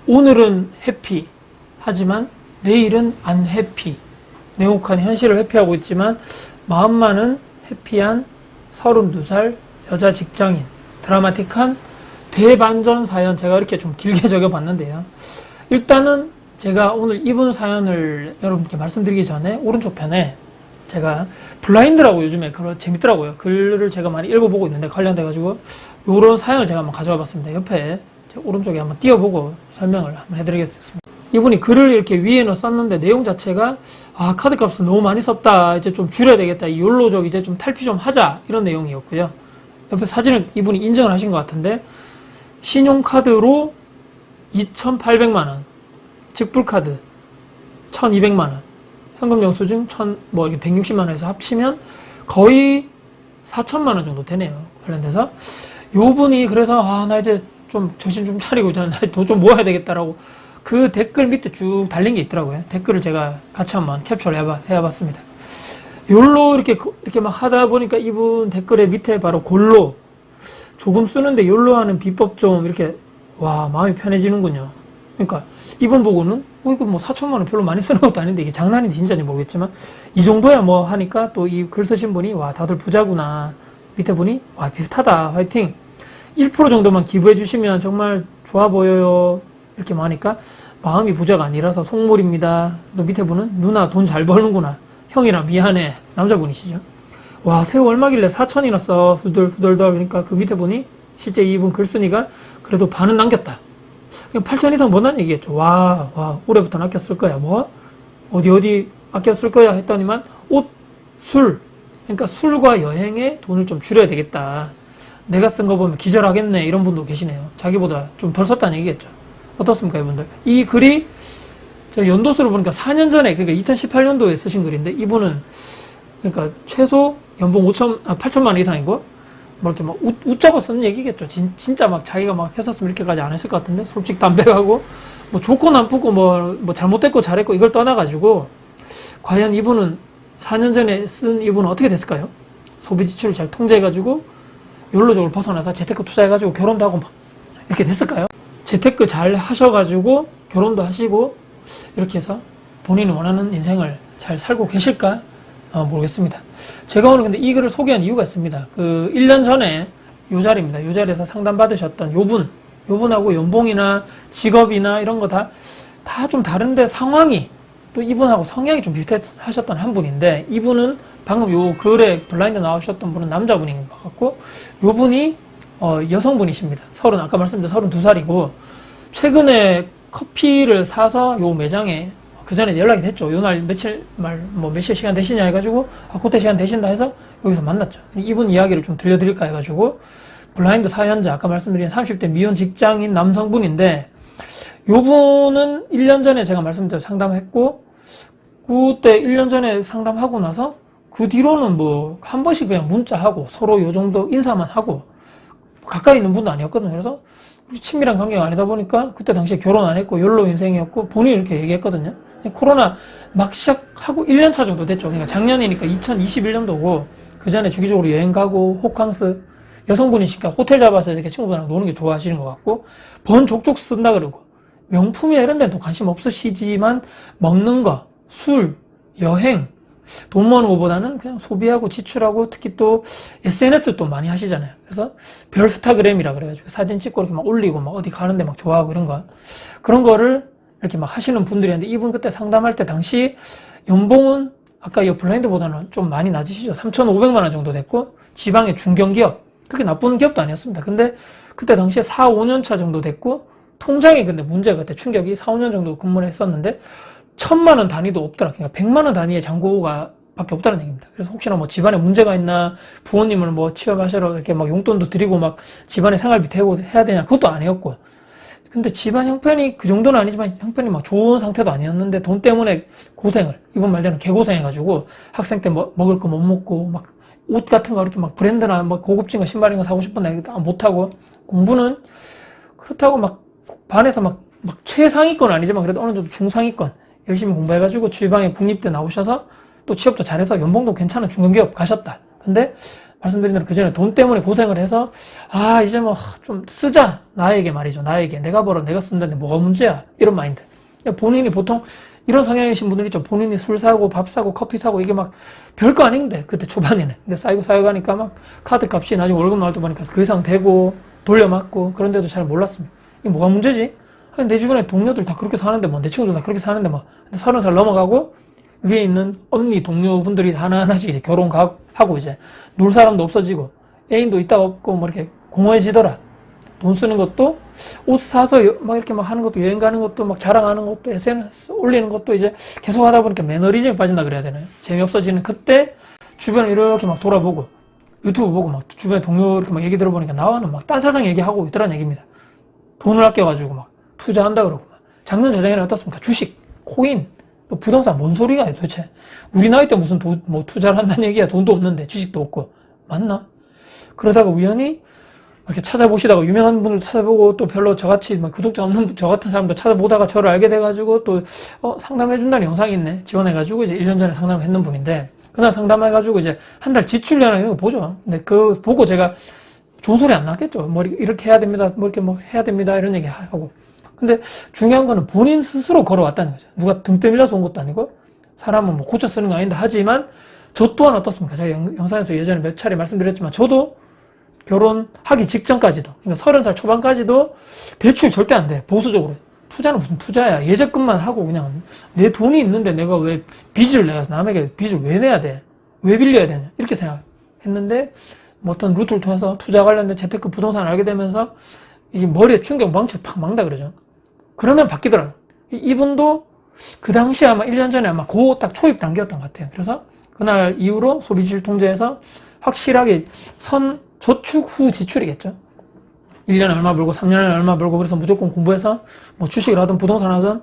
오늘은 해피 하지만 내일은 안 해피. 냉혹한 현실을 회피하고 있지만 마음만은 해피한 32살 여자 직장인. 드라마틱한 대반전 사연, 제가 이렇게 좀 길게 적어봤는데요. 일단은 제가 오늘 이분 사연을 여러분께 말씀드리기 전에 오른쪽 편에 제가 블라인드라고 요즘에 그런 재밌더라고요. 글을 제가 많이 읽어보고 있는데 관련돼가지고 요런 사연을 제가 한번 가져와 봤습니다. 옆에 오른쪽에 한번 띄워보고 설명을 한번 해드리겠습니다. 이분이 글을 이렇게 위에는 썼는데 내용 자체가 카드 값을 너무 많이 썼다, 이제 좀 줄여야 되겠다, 이 욜로족 이제 좀 탈피 좀 하자, 이런 내용이었고요. 옆에 사진을 이분이 인정을 하신 것 같은데 신용카드로 2,800만원, 직불카드 1,200만원, 현금 영수증 160만원에서 합치면 거의 4천만원 정도 되네요. 관련돼서 요분이 그래서 나 이제 좀 정신 좀 차리고 돈 좀 모아야 되겠다라고 그 댓글 밑에 쭉 달린 게 있더라고요. 댓글을 제가 같이 한번 캡처를 해봤습니다. 욜로 이렇게 막 하다 보니까 이분 댓글의 밑에 바로 골로 조금 쓰는데 욜로 하는 비법 좀 이렇게 마음이 편해지는군요. 그러니까 이분 보고는 이거 뭐 4천만원 별로 많이 쓰는 것도 아닌데 이게 장난인지 진짜인지 모르겠지만 이 정도야 뭐 하니까 또 이 글 쓰신 분이 다들 부자구나, 밑에 분이 비슷하다, 화이팅, 1% 정도만 기부해 주시면 정말 좋아 보여요, 이렇게 하니까 마음이 부자가 아니라서 속물입니다. 또 밑에 분은 누나 돈 잘 버는구나, 형이라 미안해, 남자분이시죠. 새우 얼마길래 4천이나 써, 후덜후덜. 그러니까 그 밑에 분이 실제 이분 글 쓰니까 그래도 반은 남겼다. 8천 이상 번다는 얘기겠죠. 올해부터는 아껴 쓸 거야. 어디 아껴 쓸 거야 했더니만 옷, 술. 그러니까 술과 여행에 돈을 좀 줄여야 되겠다. 내가 쓴 거 보면 기절하겠네, 이런 분도 계시네요. 자기보다 좀 덜 썼다는 얘기겠죠. 어떻습니까, 이분들? 이 글이 제가 연도수를 보니까 4년 전에, 그러니까 2018년도에 쓰신 글인데 이분은 그러니까 최소 연봉 8천만 원 이상이고 이렇게 웃자고 쓰는 얘기겠죠. 진짜 자기가 했었으면 이렇게까지 안 했을 것 같은데, 솔직 담백하고 좋고 나쁘고 잘못됐고 잘했고 이걸 떠나가지고 과연 이분은 4년 전에 쓴 이분은 어떻게 됐을까요? 소비 지출을 잘 통제해가지고 욜로족을 벗어나서 재테크 투자해가지고 결혼도 하고 이렇게 됐을까요? 재테크 잘 하셔가지고 결혼도 하시고 이렇게 해서 본인이 원하는 인생을 잘 살고 계실까? 모르겠습니다. 제가 오늘 근데 이 글을 소개한 이유가 있습니다. 1년 전에 요 자리입니다. 요 자리에서 상담 받으셨던 요분하고 연봉이나 직업이나 이런 거 다 좀 다른데 상황이 또 이분하고 성향이 좀 비슷하셨던 한 분인데, 이분은 방금 요 글에 블라인드 나오셨던 분은 남자분인 것 같고, 요 분이 여성분이십니다. 아까 말씀드린 32살이고 최근에 커피를 사서 요 매장에 그 전에 연락이 됐죠. 요날 며칠 몇 시간 되시냐 해가지고 그때 시간 되신다 해서 여기서 만났죠. 이분 이야기를 좀 들려드릴까 해가지고 블라인드 사연자, 아까 말씀드린 30대 미혼 직장인 남성분인데, 요분은 1년 전에 제가 말씀드린 상담했고, 그때 1년 전에 상담하고 나서 그 뒤로는 한 번씩 그냥 문자하고 서로 요 정도 인사만 하고, 가까이 있는 분도 아니었거든요. 그래서 친밀한 관계가 아니다 보니까 그때 당시에 결혼 안 했고 욜로 인생이었고, 본인이 이렇게 얘기했거든요. 코로나 막 시작하고 1년차 정도 됐죠. 그러니까 작년이니까 2021년도고 그 전에 주기적으로 여행 가고 호캉스, 여성분이시니까 호텔 잡아서 이렇게 친구들이랑 노는 게 좋아하시는 것 같고, 번 족족 쓴다 그러고, 명품이나 이런 데는 또 관심 없으시지만 먹는 거, 술, 여행, 돈 모으는 것보다는 그냥 소비하고 지출하고, 특히 또 SNS 또 많이 하시잖아요. 그래서 별스타그램이라 그래가지고 사진 찍고 이렇게 올리고 어디 가는데 좋아하고 이런 거, 그런 거를 이렇게 하시는 분들이었는데, 이분 그때 상담할 때 당시 연봉은 아까 이 블라인드보다는 좀 많이 낮으시죠. 3,500만 원 정도 됐고, 지방의 중견기업, 그렇게 나쁜 기업도 아니었습니다. 근데 그때 당시에 4, 5년 차 정도 됐고, 통장에 근데 문제가, 그때 충격이 4, 5년 정도 근무를 했었는데 1,000만 원 단위도 없더라. 그러니까 100만 원 단위의 잔고가 밖에 없다는 얘기입니다. 그래서 혹시나 집안에 문제가 있나, 부모님을 취업하시러 이렇게 용돈도 드리고 집안에 생활비 대고 해야 되냐, 그것도 아니었고. 근데 집안 형편이 그 정도는 아니지만 형편이 좋은 상태도 아니었는데 돈 때문에 고생을, 이번 말대로 개고생해가지고 학생 때 먹을 거 못 먹고 옷 같은 거 이렇게 브랜드나 고급진 거 신발인 거 사고 싶은데 못하고, 공부는 그렇다고 반에서 최상위권 아니지만 그래도 어느 정도 중상위권 열심히 공부해가지고 지방에 국립대 나오셔서 또 취업도 잘해서 연봉도 괜찮은 중견기업 가셨다. 근데 말씀드린 대로 그 전에 돈 때문에 고생을 해서 이제 뭐 좀 쓰자, 나에게 말이죠. 나에게 내가 벌어 내가 쓴다는데 뭐가 문제야, 이런 마인드. 본인이 보통 이런 성향이신 분들 있죠. 본인이 술 사고 밥 사고 커피 사고 이게 막 별거 아닌데 그때 초반에는 근데 쌓여가니까 막 카드 값이 나중에 월급 나올 때 보니까 그 이상 되고 돌려맞고, 그런데도 잘 몰랐습니다. 이게 뭐가 문제지? 아니, 내 주변에 동료들 다 그렇게 사는데 뭐 내 친구들 다 그렇게 사는데 뭐 30살 넘어가고 위에 있는 언니 동료분들이 하나하나씩 이제 결혼하고 이제 놀 사람도 없어지고 애인도 있다가 없고 뭐 이렇게 공허해지더라. 돈 쓰는 것도 옷 사서 막 이렇게 막 하는 것도, 여행 가는 것도 막 자랑하는 것도, SNS 올리는 것도 이제 계속 하다 보니까 매너리즘에 빠진다 그래야 되나요? 재미없어지는 그때 주변을 이렇게 막 돌아보고 유튜브 보고 막 주변에 동료 이렇게 막 얘기 들어보니까 나와는 막 딴 세상 얘기하고 있더란 얘기입니다. 돈을 아껴가지고 막 투자한다 그러고 막. 작년 재작년에 어떻습니까? 주식, 코인, 또 부동산, 뭔 소리가 도대체. 우리 나이 때 무슨 뭐 투자를 한다는 얘기야. 돈도 없는데 주식도 없고. 맞나? 그러다가 우연히 이렇게 찾아보시다가 유명한 분들 찾아보고 또 별로 저같이 막 구독자 없는 저 같은 사람도 찾아보다가 저를 알게 돼가지고 또 상담해준다는 영상이 있네. 지원해가지고 이제 1년 전에 상담을 했는 분인데, 그날 상담해가지고 이제 한 달 지출량 이런 거 보죠. 근데 그거 보고 제가 좋은 소리 안 났겠죠. 뭐 이렇게 해야 됩니다. 뭐 이렇게 뭐 해야 됩니다. 이런 얘기 하고. 근데 중요한 거는 본인 스스로 걸어왔다는 거죠. 누가 등 떠밀려서 온 것도 아니고, 사람은 뭐 고쳐 쓰는 거 아닌데, 하지만 저 또한 어떻습니까? 제가 영상에서 예전에 몇 차례 말씀드렸지만 저도 결혼하기 직전까지도, 그러니까 30살 초반까지도 대출 절대 안 돼. 보수적으로. 투자는 무슨 투자야. 예적금만 하고 그냥 내 돈이 있는데 내가 왜 빚을 내가 남에게 빚을 왜 내야 돼? 왜 빌려야 되냐? 이렇게 생각했는데 뭐 어떤 루트를 통해서 투자 관련된 재테크 부동산을 알게 되면서 이 머리에 충격 망치 팍 막다 그러죠. 그러면 바뀌더라고요. 이분도 그 당시에 아마 1년 전에 아마 그 딱 초입 단계였던 것 같아요. 그래서 그날 이후로 소비지출 통제에서 확실하게 저축 후 지출이겠죠. 1년에 얼마 벌고 3년에 얼마 벌고, 그래서 무조건 공부해서 뭐 주식을 하든 부동산을 하든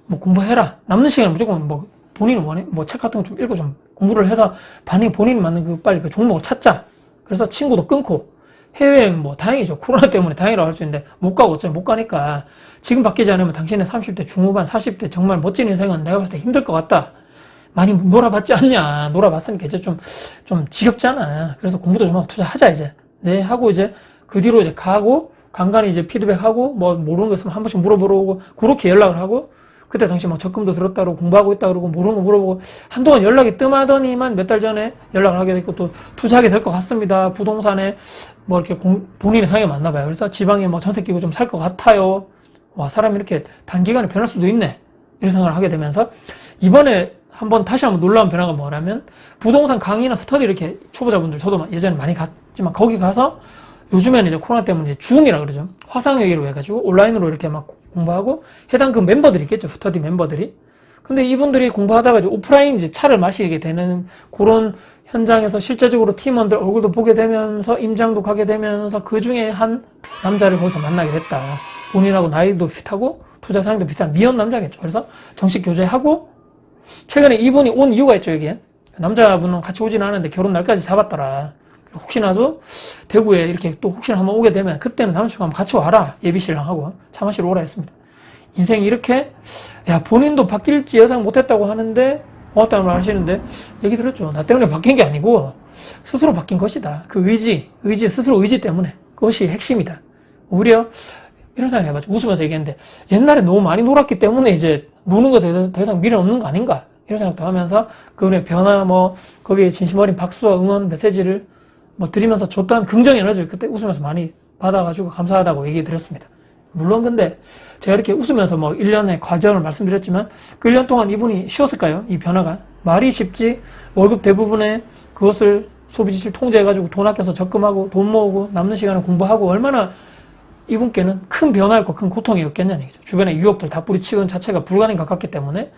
뭐 공부해라. 남는 시간에 무조건 뭐 본인이 원해 뭐 책 같은 거 좀 읽고 좀 공부를 해서 본인이 맞는 빨리 그 종목을 찾자. 그래서 친구도 끊고 해외여행 뭐 다행이죠. 코로나 때문에 다행이라고 할 수 있는데 못 가고 어차피 못 가니까 지금 바뀌지 않으면 당신의 30대 중후반 40대 정말 멋진 인생은 내가 봤을 때 힘들 것 같다. 많이 놀아봤지 않냐. 놀아봤으니까 이제 좀 지겹잖아. 그래서 공부도 좀 하고 투자하자 이제. 네, 하고 이제 그 뒤로 이제 가고 간간히 이제 피드백하고 뭐 모르는 거 있으면 한 번씩 물어보고 그렇게 연락을 하고, 그때 당시 막 적금도 들었다 그러고 공부하고 있다 그러고 모르는 거 물어보고 한동안 연락이 뜸하더니만 몇 달 전에 연락을 하게 됐고 또 투자하게 될 것 같습니다. 부동산에 뭐 이렇게 본인의 상황이 맞나 봐요. 그래서 지방에 뭐 전세 끼고 좀 살 것 같아요. 와, 사람이 이렇게 단기간에 변할 수도 있네. 이런 생각을 하게 되면서 이번에 다시 한번 놀라운 변화가 뭐냐면, 부동산 강의나 스터디 이렇게 초보자분들, 저도 예전에 많이 갔지만 거기 가서 요즘에는 이제 코로나 때문에 이제 줌이라 그러죠. 화상회의로 해가지고 온라인으로 이렇게 막 공부하고, 해당 그 멤버들이 있겠죠. 스터디 멤버들이. 근데 이분들이 공부하다가 이제 오프라인 이제 차를 마시게 되는 그런 현장에서 실제적으로 팀원들 얼굴도 보게 되면서 임장도 가게 되면서 그 중에 한 남자를 거기서 만나게 됐다. 본인하고 나이도 비슷하고 투자 상황도 비슷한 미혼 남자겠죠. 그래서 정식 교제하고, 최근에 이분이 온 이유가 있죠, 여기에. 남자분은 같이 오진 않았는데 결혼 날까지 잡았더라. 혹시나도 대구에 이렇게 또 혹시나 한번 오게 되면 그때는 남자친구 한번 같이 와라. 예비신랑하고 차 마시러 오라 했습니다. 인생이 이렇게, 본인도 바뀔지 예상 못했다고 하는데 고맙다는 말 하시는데, 얘기 들었죠. 나 때문에 바뀐 게 아니고 스스로 바뀐 것이다. 그 스스로 의지 때문에. 그것이 핵심이다. 오히려 이런 생각 해봤죠. 웃으면서 얘기했는데, 옛날에 너무 많이 놀았기 때문에 이제 노는 것에 더 이상 미련 없는 거 아닌가, 이런 생각도 하면서 그분의 변화, 뭐 거기에 진심 어린 박수와 응원 메시지를 뭐 드리면서 저 또한 긍정 에너지를 그때 웃으면서 많이 받아가지고 감사하다고 얘기 드렸습니다. 물론 근데 제가 이렇게 웃으면서 뭐 1년의 과정을 말씀드렸지만 그 1년 동안 이분이 쉬웠을까요? 이 변화가 말이 쉽지, 월급 대부분의 그것을 소비지출 통제해가지고 돈 아껴서 적금하고 돈 모으고 남는 시간에 공부하고, 얼마나 이분께는 큰 변화였고 큰 고통이었겠냐는 얘기죠. 주변에 유혹들 다 뿌리치는 자체가 불가능에 가깝기 때문에.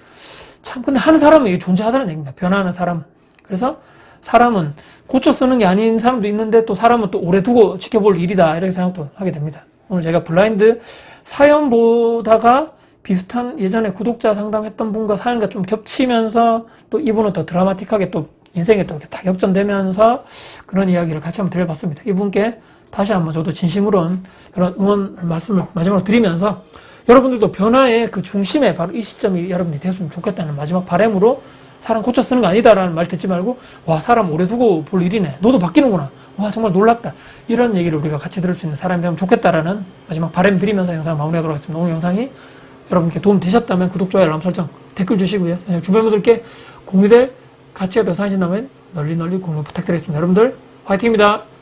참, 근데 하는 사람은 이게 존재하다는 얘기입니다. 변화하는 사람은. 그래서 사람은 고쳐 쓰는 게 아닌 사람도 있는데, 또 사람은 또 오래 두고 지켜볼 일이다, 이렇게 생각도 하게 됩니다. 오늘 제가 블라인드 사연 보다가 비슷한 예전에 구독자 상담했던 분과 사연과 좀 겹치면서, 또 이분은 더 드라마틱하게 또 인생에 또 이렇게 다 역전되면서 그런 이야기를 같이 한번 드려봤습니다. 이분께 다시 한번 저도 진심으로 그런 응원 말씀을 마지막으로 드리면서, 여러분들도 변화의 그 중심에 바로 이 시점이 여러분이 되었으면 좋겠다는 마지막 바람으로 사람 고쳐 쓰는 거 아니다라는 말 듣지 말고, 와, 사람 오래 두고 볼 일이네. 너도 바뀌는구나. 와, 정말 놀랍다. 이런 얘기를 우리가 같이 들을 수 있는 사람이 되면 좋겠다라는 마지막 바람 드리면서 영상을 마무리하도록 하겠습니다. 오늘 영상이 여러분께 도움 되셨다면 구독, 좋아요, 알람 설정, 댓글 주시고요. 주변 분들께 공유될 가치가 더 상하신다면 널리 공유 부탁드리겠습니다. 여러분들 화이팅입니다.